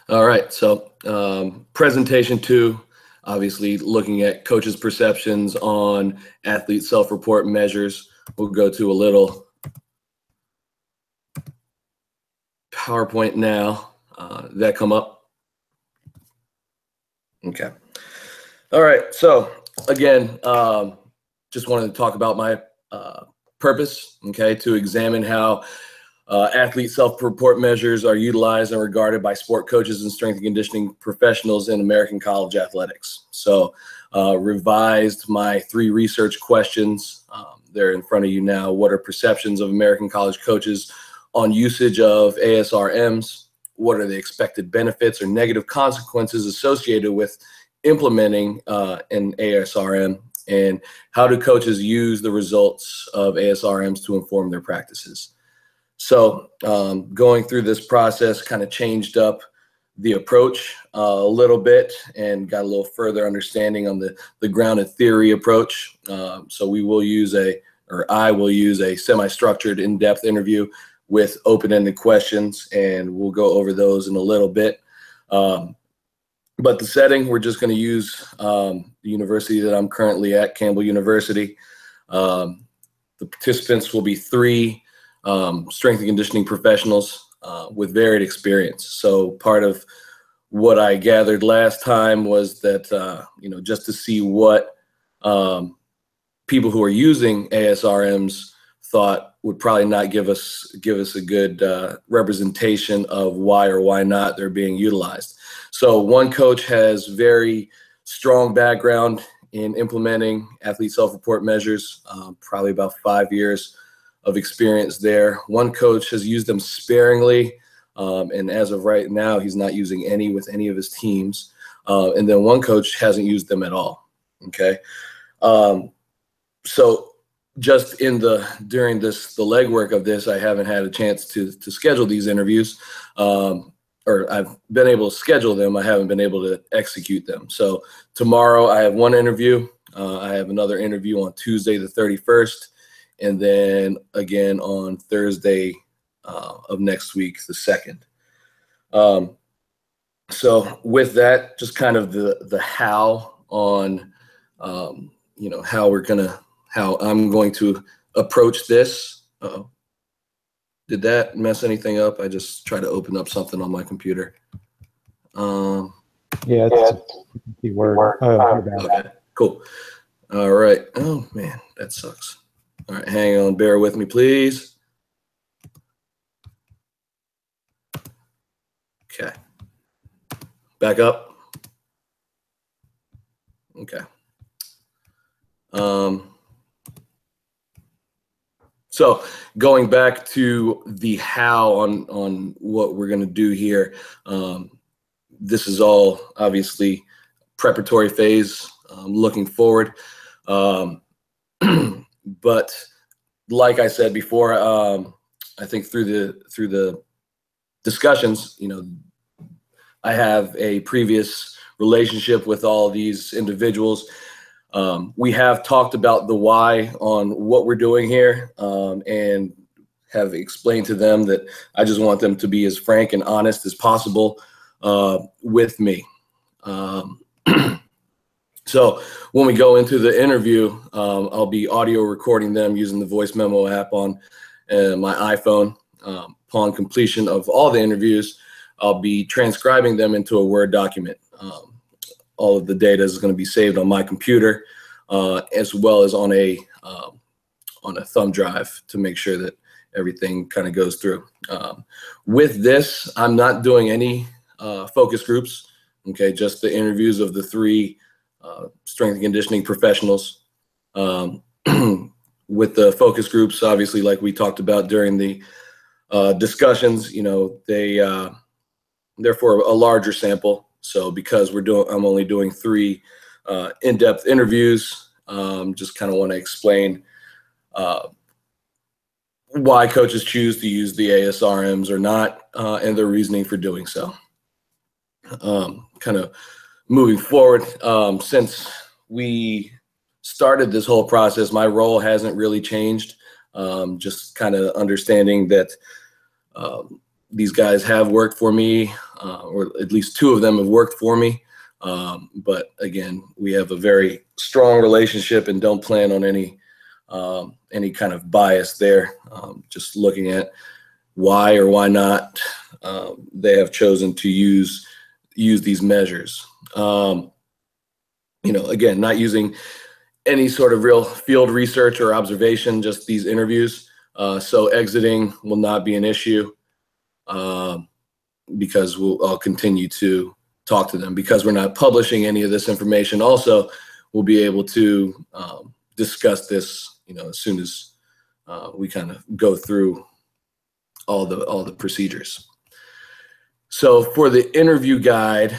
All right. So presentation two, obviously looking at coaches' perceptions on athlete self-report measures. We'll go to a little PowerPoint now. That come up? Okay. All right. So again, just wanted to talk about my purpose, okay, to examine how athlete self-report measures are utilized and regarded by sport coaches and strength and conditioning professionals in American college athletics. So revised my 3 research questions. They're in front of you now. What are perceptions of American college coaches on usage of ASRMs? What are the expected benefits or negative consequences associated with implementing an ASRM? And how do coaches use the results of ASRMs to inform their practices? So going through this process kind of changed up the approach a little bit and got a little further understanding on the grounded theory approach. So we will use I will use a semi-structured in-depth interview with open-ended questions, and we'll go over those in a little bit. But the setting, we're just going to use the university that I'm currently at, Campbell University. The participants will be 3 strength and conditioning professionals with varied experience. So part of what I gathered last time was that, just to see what people who are using ASRMs thought would probably not give us a good representation of why or why not they're being utilized. So one coach has very strong background in implementing athlete self-report measures, probably about 5 years of experience there. One coach has used them sparingly, and as of right now, he's not using any with any of his teams. And then one coach hasn't used them at all. Okay. So just during the legwork of this, I haven't had a chance to schedule these interviews, or I've been able to schedule them. I haven't been able to execute them. So tomorrow I have one interview. I have another interview on Tuesday, the 31st. And then again on Thursday of next week, the 2nd. So with that, just kind of the how on, how I'm going to approach this. Uh-oh. Did that mess anything up? I just tried to open up something on my computer. Yeah, it's a keyword. Okay, cool. All right. Oh man, that sucks. All right, hang on, bear with me, please. Okay. Back up. Okay. So going back to the how on what we're going to do here, this is all obviously preparatory phase, looking forward. But like I said before, I think through the discussions, I have a previous relationship with all these individuals. We have talked about the why on what we're doing here, and have explained to them that I just want them to be as frank and honest as possible with me. So when we go into the interview, I'll be audio recording them using the voice memo app on my iPhone. Upon completion of all the interviews, I'll be transcribing them into a Word document. All of the data is going to be saved on my computer, as well as on a thumb drive to make sure that everything kind of goes through. With this, I'm not doing any focus groups. Okay, just the interviews of the 3 strength and conditioning professionals. With the focus groups, obviously, like we talked about during the discussions, they're for a larger sample. So because I'm only doing 3 in-depth interviews, just kind of want to explain why coaches choose to use the ASRMs or not, and their reasoning for doing so. Kind of moving forward, since we started this whole process, my role hasn't really changed. Just kind of understanding that these guys have worked for me or at least 2 of them have worked for me. But again, we have a very strong relationship and don't plan on any kind of bias there. Just looking at why or why not they have chosen to use these measures. Again, not using any sort of real field research or observation, just these interviews. So exiting will not be an issue because I'll continue to talk to them. Because we're not publishing any of this information, also we'll be able to discuss this, as soon as we kind of go through all the procedures. So for the interview guide,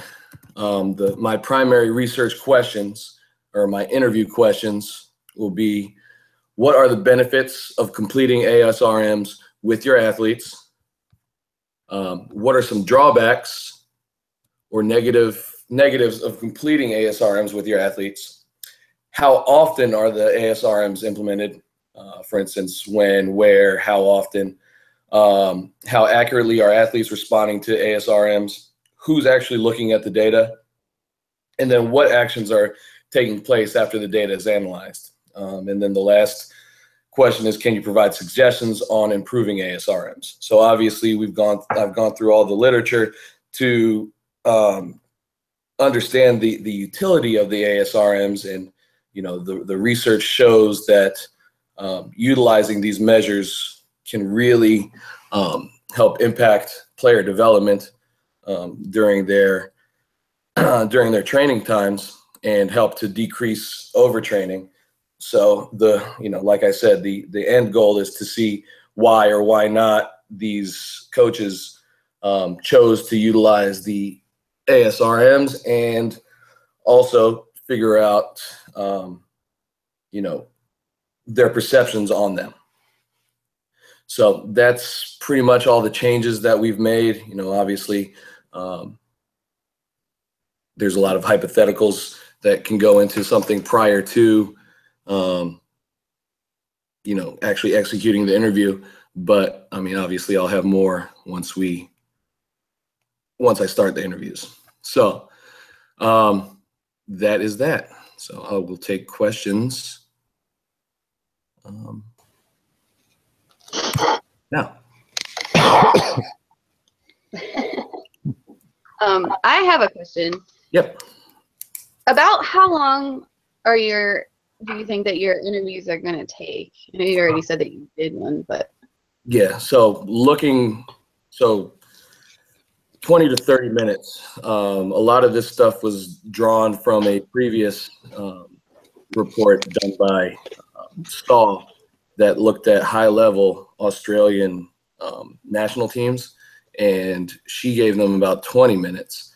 my primary research questions or my interview questions will be, what are the benefits of completing ASRMs with your athletes? What are some drawbacks or negatives of completing ASRMs with your athletes? How often are the ASRMs implemented? For instance, when, where, how often? How accurately are athletes responding to ASRMs? Who's actually looking at the data? And then what actions are taking place after the data is analyzed? And then the last question is, can you provide suggestions on improving ASRMs? So obviously I've gone through all the literature to understand the utility of the ASRMs, and the research shows that utilizing these measures can really help impact player development during their training times and help to decrease overtraining. So like I said, the end goal is to see why or why not these coaches chose to utilize the ASRMs, and also figure out their perceptions on them. So that's pretty much all the changes that we've made. Obviously, there's a lot of hypotheticals that can go into something prior to, actually executing the interview. But I mean, obviously, I'll have more once I start the interviews. So that is that. So I will take questions now. I have a question. Yep. About how long do you think that your interviews are going to take? I know you already said that you did one, but. Yeah, so 20 to 30 minutes. A lot of this stuff was drawn from a previous report done by Stahl that looked at high-level Australian national teams, and she gave them about 20 minutes.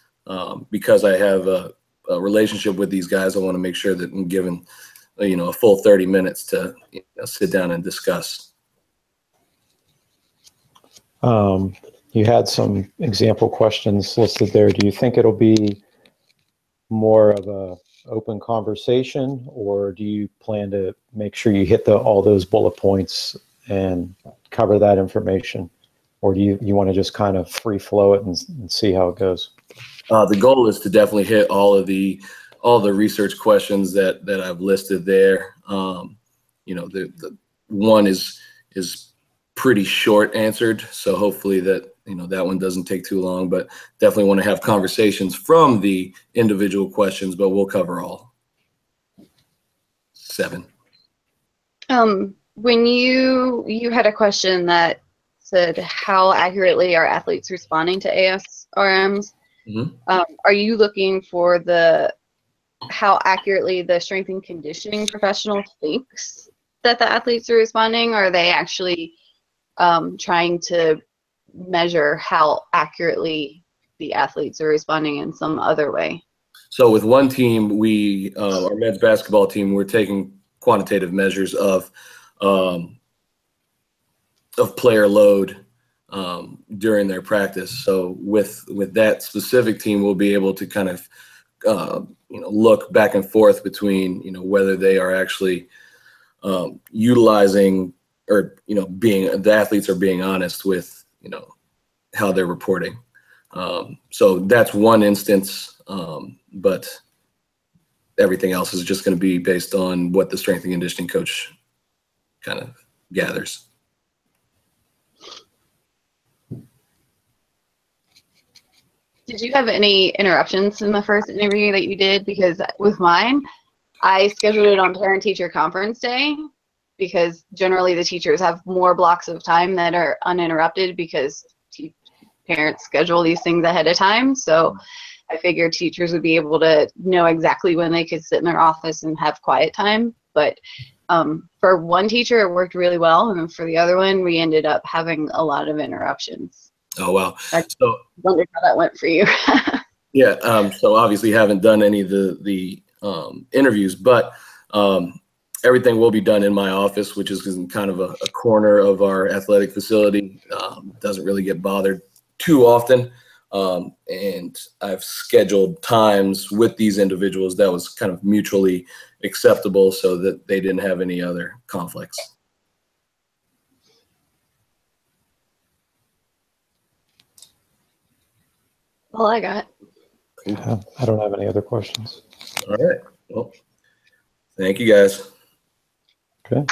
Because I have a relationship with these guys, I want to make sure that I'm given a full 30 minutes to sit down and discuss. You had some example questions listed there. Do you think it'll be more of a open conversation, or do you plan to make sure you hit all those bullet points and cover that information? Or do you want to just kind of free flow it and see how it goes? The goal is to definitely hit all the research questions that I've listed there. The one is pretty short answered, so hopefully that that one doesn't take too long. But definitely want to have conversations from the individual questions, but we'll cover all 7. When you had a question that said, how accurately are athletes responding to ASRMs? Mm-hmm. Are you looking for how accurately the strength and conditioning professional thinks that the athletes are responding, or are they actually trying to measure how accurately the athletes are responding in some other way? So with one team, our men's basketball team, we're taking quantitative measures of player load during their practice. So with that specific team, we'll be able to kind of look back and forth between whether they are actually utilizing or the athletes are being honest with how they're reporting. So that's one instance, but everything else is just going to be based on what the strength and conditioning coach kind of gathers. Did you have any interruptions in the first interview that you did? Because with mine, I scheduled it on parent-teacher conference day because generally the teachers have more blocks of time that are uninterrupted because parents schedule these things ahead of time. So I figured teachers would be able to know exactly when they could sit in their office and have quiet time. But for one teacher, it worked really well. And for the other one, we ended up having a lot of interruptions. Oh, wow. I So wondered how that went for you. yeah, so obviously haven't done any of the interviews, but everything will be done in my office, which is in kind of a corner of our athletic facility. Doesn't really get bothered too often. And I've scheduled times with these individuals that was kind of mutually acceptable so that they didn't have any other conflicts. All I got. Yeah, I don't have any other questions. All right. Well, thank you guys. Okay.